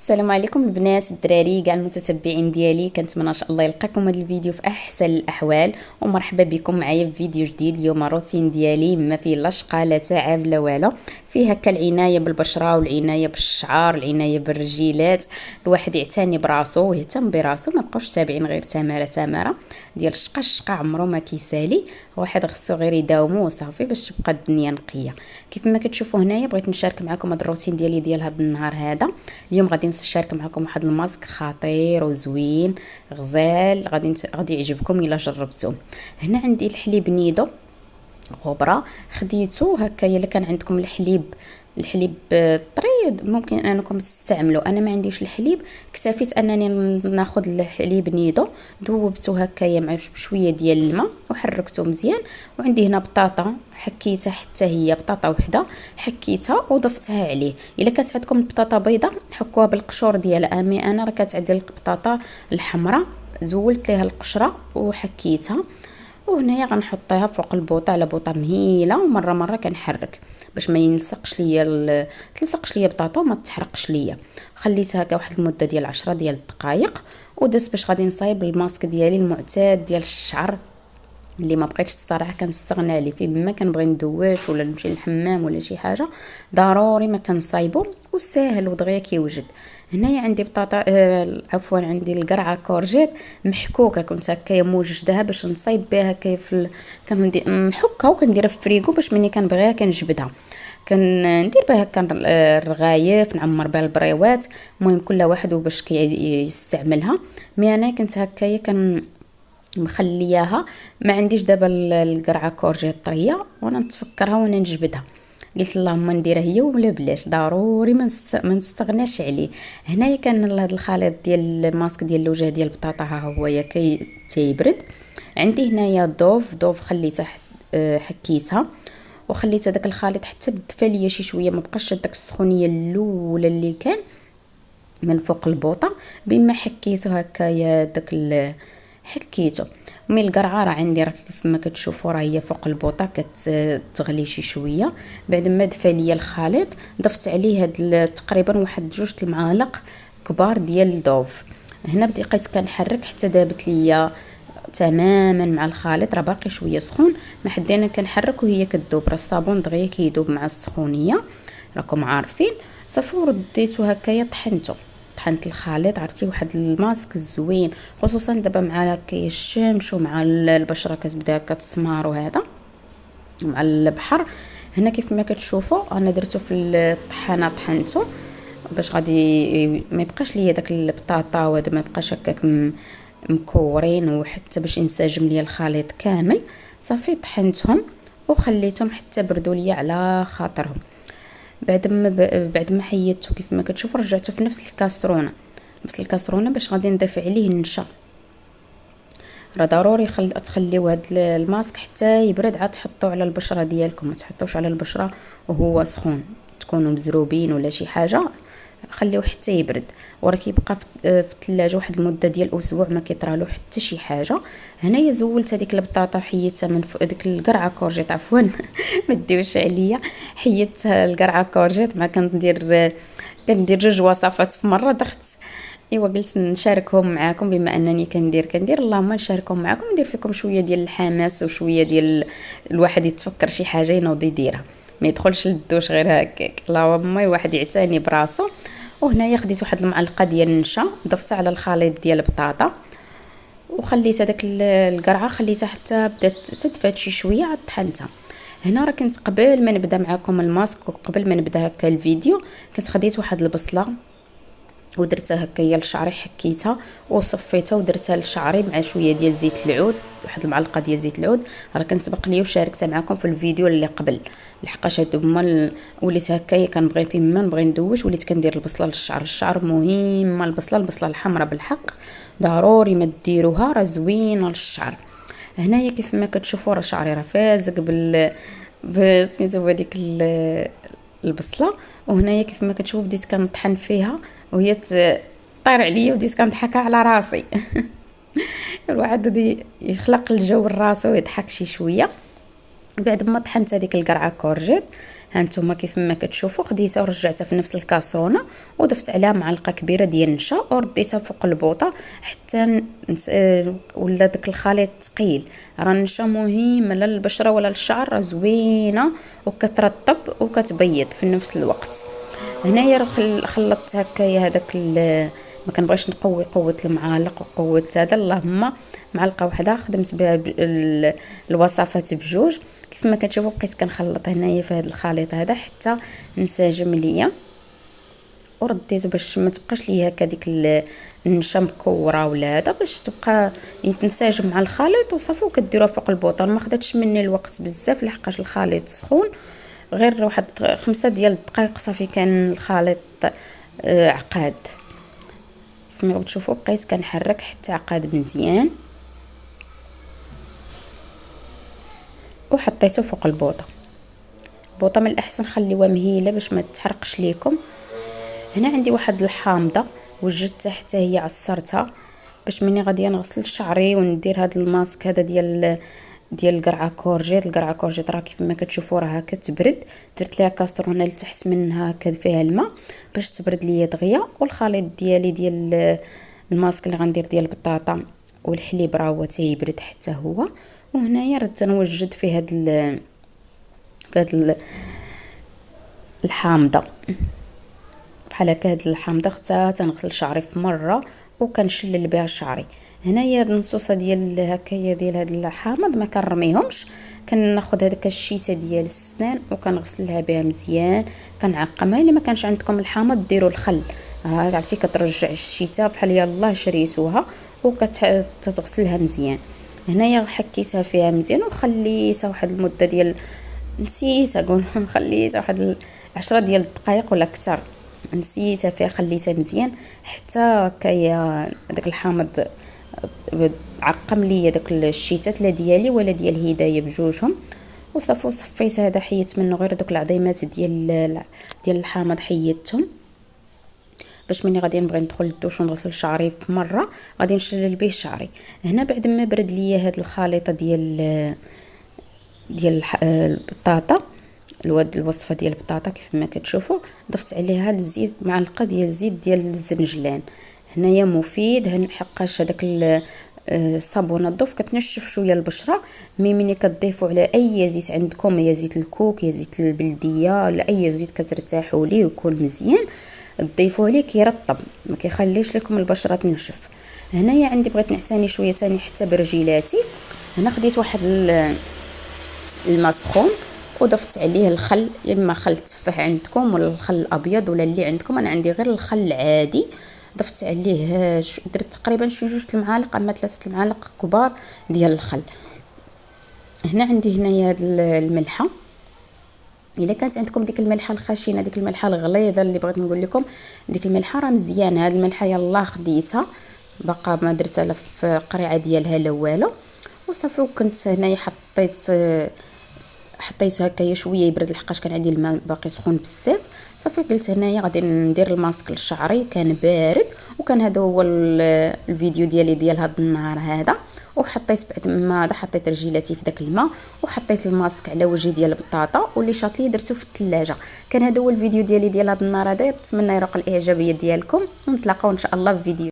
السلام عليكم البنات الدراري كاع المتتبعين ديالي، كنتمنى ان شاء الله يلقاكم هذا الفيديو في احسن الاحوال. ومرحبا بكم معايا في فيديو جديد. اليوم روتين ديالي ما فيه لا شقه لا تعب لا والو، فيه هكا العنايه بالبشره والعنايه بالشعر العنايه بالرجيلات. الواحد يعتني براسو ويهتم براسو، ما بقاوش تابعين غير تماره ديال الشقه عمره ما كيسالي. واحد خصو غير يداومو وصافي باش تبقى الدنيا نقيه. كيف ما كتشوفوا هنايا بغيت نشارك معكم هذا الروتين ديالي ديال هذا النهار هذا. اليوم غادي نشارك معكم واحد الماسك خطير وزوين غزال، غادي يعجبكم الا جربتوه. هنا عندي الحليب نيدو غبره، خديته هكا. الا كان عندكم الحليب طريد ممكن انكم تستعملوا. انا ما عنديش الحليب، اكتفيت انني ناخذ الحليب نيدو، ذوبته هكايا مع بشويه ديال الماء وحركته مزيان. وعندي هنا بطاطا حكيتها، حتى هي بطاطا وحده حكيتها وضفتها عليه. الا كانت عندكم البطاطا بيضاء حكوها بالقشور ديالها، امي انا راه كانت عندي البطاطا الحمراء زولت ليها القشره وحكيتها. وهنايا غنحطيها فوق البوطه على بوطه مهيله، ومره كنحرك باش ما يلصقش ليا تلصقش ليا بطاطا وما تحرقش ليا. خليتها هكا واحد المده ديال 10 ديال الدقائق، ودزت باش غادي نصايب الماسك ديالي المعتاد ديال الشعر اللي ما بقيتش الصراحه كنستغنى عليه. فيه ما كنبغي ندواش ولا نمشي للحمام ولا شي حاجه ضروري ما كنصايبو، وساهل ودغيا كيوجد. هنايا عندي بطاطا عفوا عندي القرعه كورجيت محكوكه، كنت هكايا موجدها باش نصايب بها هكايا كندير نحكها وكنديرها في فريكو باش ملي كنبغيها كنجبدها. كندير بها هكا الرغايف، نعمر بها البريوات. المهم كل واحد وباش كيستعملها. مي انا كنت هكايا مخلياها، ما عنديش دابا القرعه كورجيت طريه وانا نتفكرها وانا نجبدها. قلت اللهم نديرها هي ولا بلاش، ضروري ما نستغناش عليه. هنايا كان هذا الخليط ديال الماسك ديال الوجه ديال البطاطا، ها هو كي تيبرد. عندي هنايا ضوف خليتها حكيتها وخليت هذاك الخليط حتى دفى ليا شي شويه، ما بقاش داك السخونيه الاولى اللي كان من فوق البوطه. بما حكيته هكايا حكيته. مي القرعه راه عندي، راه كيف ما كتشوفوا راه هي فوق البوطه كتغلي شي شويه. بعد ما دفى ليا الخليط ضفت عليه تقريبا واحد 2 المعالق كبار ديال الضوف. هنا بقيت كنحرك حتى دابت ليا تماما مع الخليط، راه باقي شويه سخون. ما حدينا كنحرك وهي كتذوب، راه الصابون دغيا كيذوب مع السخونيه راكم عارفين. صافي رديته هكايا طحنت الخليط. عرفتي واحد الماسك زوين، خصوصا دابا مع الشمس ومع البشره كتبدا كتسمار وهذا مع البحر. هنا كيف ما كتشوفوا انا درته في الطحانه، طحنته باش غادي ما يبقاش ليا داك البطاطا وهذا ما يبقاش هكاك مكورين، وحتى باش ينسجم ليا الخليط كامل. صافي طحنتهم وخليتهم حتى بردوا ليا على خاطرهم. بعد ما حيدته كيف ما كتشوفوا رجعته في نفس الكاسرونه باش غادي نضيف عليه النشا. راه ضروري تخليو هاد الماسك حتى يبرد، عاد تحطوه على البشره ديالكم، ما تحطوش على البشره وهو سخون، تكونوا مزروبين ولا شي حاجه. خليوه حتى يبرد، وراه كيبقى في الثلاجه واحد المده ديال اسبوع ما كيطرالو حتى شي حاجه. هنايا زولت هذيك البطاطا حيدتها من فوق ديك القرعه كورجيت، عفوا ما ديوش عليا. حيدت القرعه كورجيت مع كندير 2 وصفات في مره ضغط. ايوا قلت نشاركهم معاكم بما انني كندير اللهم نشاركهم معاكم، ندير فيكم شويه ديال الحماس وشويه ديال الواحد يتفكر شي حاجه ينوض يديرها، ما يدخلش للدوش غير هكاك. اللهم الواحد يعتني براسو. وهنايا خديت واحد المعلقه ديال النشا ضفتها على الخليط ديال البطاطا، وخليت هذاك القرعه خليتها حتى بدات تدفات شي شويه، عاد طحنتها. هنا راه كنت قبل ما نبدا معكم الماسك وقبل ما نبدا هكا الفيديو كنت خديت واحد البصله ودرتها هكايا لشعري، حكيتها وصفيتها ودرتها لشعري مع شويه ديال زيت العود، واحد المعلقه ديال زيت العود. راه كنسبق ليا وشاركتها معكم في الفيديو اللي قبل، لحقاش هادو هما وليت هكايا كنبغي فيه ما نبغي ندوش، وليت كندير البصله للشعر. الشعر مهمه البصله الحمراء بالحق ضروري ما ديروها، راه زوينه للشعر. هنايا كيف ما كتشوفوا راه شعري راه فازق بسميتو بهذيك البصله. وهنايا كيف ما كتشوفوا بديت كنطحن فيها وهي طير عليا، وديت كنضحك على راسي الواحد يخلق الجو الراسو ويضحك شي شويه. بعد ما طحنت هذيك القرعه كورجيت، هانتوما كيف ما كتشوفوا خديتها ورجعتها في نفس الكاسرونه وضفت عليها معلقه كبيره ديال النشا ورديتها فوق البوطه حتى ولا داك الخليط ثقيل. راه النشا مهم لا للبشره ولا للشعر، راه زوينه وكترطب وكتبيض في نفس الوقت. هنايا خلطت هكايا هذاك ما كنبغيش نقوي قوه المعالق وقوه هذا، اللهم معلقه واحده خدمت بها الوصفات بجوج. كيف ما كتشوفوا بقيت كنخلط هنايا في هذا الخليط هذا حتى انسجم ليا، ورديته باش ما تبقاش ليا هكا ديك النشا مكوره ولا هذا، باش تبقى يتنسجم مع الخليط وصافي. وكديروها فوق البوطه. ما خداتش مني الوقت بزاف لحقاش الخليط سخون، غير واحد 5 ديال الدقائق صافي كان الخليط عقاد. كما بتشوفوا بقيت كنحرك حتى عقاد مزيان وحطيته فوق البوطه. البوطه من الاحسن خليوها مهيله باش ما تحرقش ليكم. هنا عندي واحد الحامضه وجدتها حتى هي عصرتها باش مني غادي نغسل شعري وندير هذا الماسك هذا ديال القرعه كورجيت. القرعه كورجيت راه كيف ما كتشوفوا راها كتبرد، درت ليها كاسترونه لتحت منها هكا فيها الماء باش تبرد ليا دغيا. والخليط ديالي ديال الماسك اللي غندير ديال البطاطا والحليب راه هو تيبرد حتى هو. وهنايا راه تنوجد في هاد الحامضه بحال هكا. هاد الحامضه حتى تنغسل شعري في مره وكنشلل بها شعري. هنايا هاد النصوصه ديال هكايا ديال هاد الحامض ما كنرميهمش، كناخذ هذاك الشيته ديال السنان وكنغسلها بها مزيان كنعقمها. الا ما كانش عندكم الحامض ديروا الخل، راه عرفتي كترجع الشيته بحال يلاه شريتوها وكتغسلها مزيان. هنايا حكيتها فيها مزيان وخليتها واحد المده ديال نسيت اقول خليتها واحد 10 ديال الدقائق ولا اكثر. نسيتها فيها خليتها مزيان حتى كيا داك الحامض عقم ليا داك الشيتات لا ديالي ولا ديال هدايه بجوجهم. وصافي صفيت هذا، حيت منه غير دوك العظيمات ديال الحامض حيدتهم باش مني غادي نبغي ندخل للدوش ونغسل شعري في مره غادي نشلل به شعري. هنا بعد ما برد ليا هاد الخليطه ديال البطاطا، الوصفه ديال البطاطا كيف ما كتشوفوا ضفت عليها الزيت، معلقه ديال الزيت ديال الزنجلان. هنايا مفيد حقاش هذاك الصابونه الضوف كتنشف شويه البشره. ملي كتضيفوا على اي زيت عندكم، يا زيت الكوك يا زيت البلديه ولا اي زيت كترتاحوا ليه ويكون مزيان، تضيفوه عليه كيرطب ما كيخليش لكم البشره تنشف. هنايا عندي بغيت نعتني شويه ثاني حتى برجيلاتي. هنا خديت واحد الماء سخون وضفت عليه الخل، اما خل تفاح عندكم ولا الخل الابيض ولا اللي عندكم. انا عندي غير الخل العادي. ضفت عليه درت تقريبا شي 2 المعالق اما 3 المعالق كبار ديال الخل. هنا عندي هنايا هاد الملحه، الا كانت عندكم ديك الملحه الخشنه ديك الملحه الغليظه اللي بغيت نقول لكم، ديك الملحه راه مزيانه. هاد الملحه يلا خديتها باقا ما درتها لا في قريعه ديالها لا والو. وصافي وكنت هنايا حطيت هكايا شويه يبرد لحقاش كان عندي الماء باقي سخون بزاف. صافي قلت هنايا غادي ندير الماسك لشعري، كان بارد وكان هذا هو الفيديو ديالي ديال هذا النهار هذا. وحطيت بعد ما هذا حطيت رجيلاتي في داك الماء وحطيت الماسك على وجهي ديال البطاطا واللي شاط لي درته في الثلاجه. كان هذا هو الفيديو ديالي ديال هذا النهار هذا. نتمنى يروق الاعجابيه ديالكم ونتلاقاو ان شاء الله في فيديو